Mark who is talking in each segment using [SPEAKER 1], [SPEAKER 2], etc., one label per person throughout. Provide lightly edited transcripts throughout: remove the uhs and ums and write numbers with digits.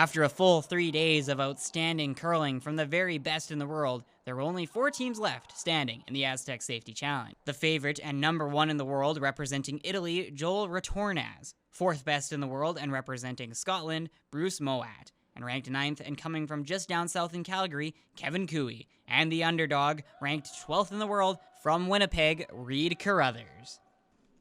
[SPEAKER 1] After a full 3 days of outstanding curling from the very best in the world, there were only 4 teams left standing in the ASTEC Safety Challenge. The favorite and number 1 in the world, representing Italy, Joel Retornaz. 4th best in the world and representing Scotland, Bruce Moat. And ranked 9th and coming from just down south in Calgary, Kevin Cooey. And the underdog, ranked 12th in the world from Winnipeg, Reid Carruthers.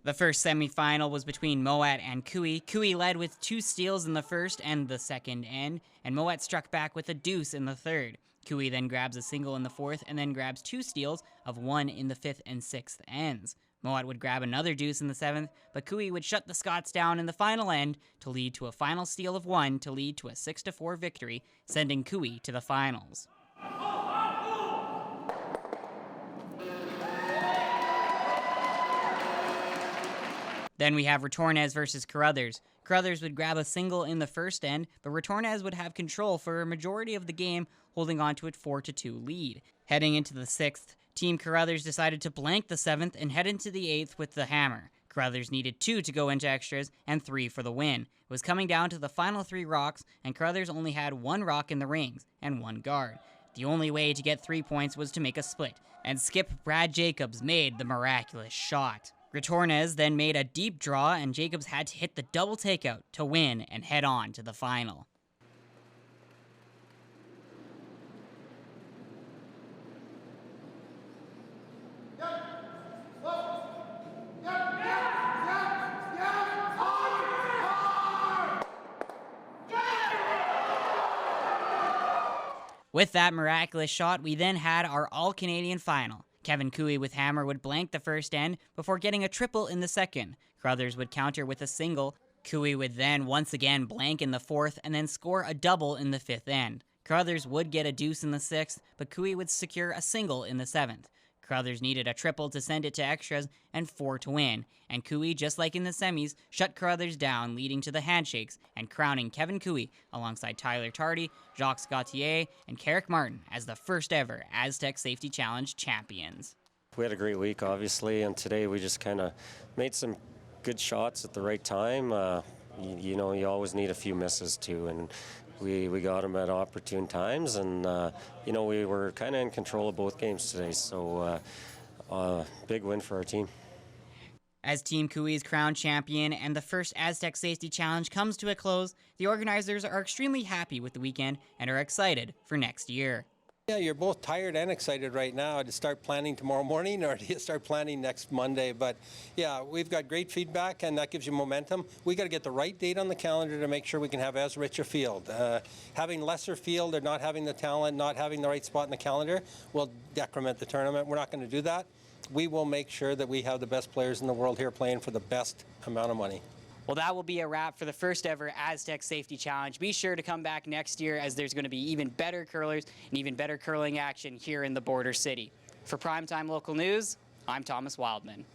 [SPEAKER 1] The first semi-final was between Moat and Cooey. Cooey led with 2 steals in the first and the second end, and Moat struck back with a deuce in the third. Cooey then grabs a single in the fourth and then grabs 2 steals of 1 in the 5th and 6th ends. Moat would grab another deuce in the 7th, but Cooey would shut the Scots down in the final end to lead to a final steal of 1 to lead to a 6-4 victory, sending Cooey to the finals. Then we have Retornaz versus Carruthers. Carruthers would grab a single in the first end, but Retornaz would have control for a majority of the game, holding on to its 4-2 lead. Heading into the 6th, Team Carruthers decided to blank the 7th and head into the 8th with the hammer. Carruthers needed 2 to go into extras and 3 for the win. It was coming down to the final 3 rocks, and Carruthers only had 1 rock in the rings and 1 guard. The only way to get 3 points was to make a split, and skip Brad Jacobs made the miraculous shot. Retornaz then made a deep draw, and Jacobs had to hit the double takeout to win and head on to the final. With that miraculous shot, we then had our all-Canadian final. Kevin Cooey with hammer would blank the first end before getting a triple in the second. Carruthers would counter with a single. Cooey would then once again blank in the 4th and then score a double in the 5th end. Carruthers would get a deuce in the 6th, but Cooey would secure a single in the 7th. Carruthers needed a triple to send it to extras and 4 to win, and Cooey, just like in the semis, shut Carruthers down, leading to the handshakes and crowning Kevin Cooey alongside Tyler Tardy, Jacques Gauthier, and Carrick Martin as the first ever ASTEC Safety Challenge champions.
[SPEAKER 2] We had a great week, obviously, and today we just kind of made some good shots at the right time. You know, you always need a few misses too, and we got them at opportune times, and you know, we were kind of in control of both games today, so big win for our team.
[SPEAKER 1] As Team Cooey's crowned champion and the first ASTEC Safety Challenge comes to a close, the organizers are extremely happy with the weekend and are excited for next year.
[SPEAKER 3] Yeah, you're both tired and excited right now to start planning tomorrow morning, or do you start planning next Monday? But yeah, we've got great feedback, and that gives you momentum. We got to get the right date on the calendar to make sure we can have as rich a field. Having lesser field or not having the talent, not having the right spot in the calendar will decrement the tournament. We're not going to do that. We will make sure that we have the best players in the world here playing for the best amount of money.
[SPEAKER 1] Well, that will be a wrap for the first ever ASTEC Safety Challenge. Be sure to come back next year, as there's going to be even better curlers and even better curling action here in the border city. For Primetime Local News, I'm Thomas Wildman.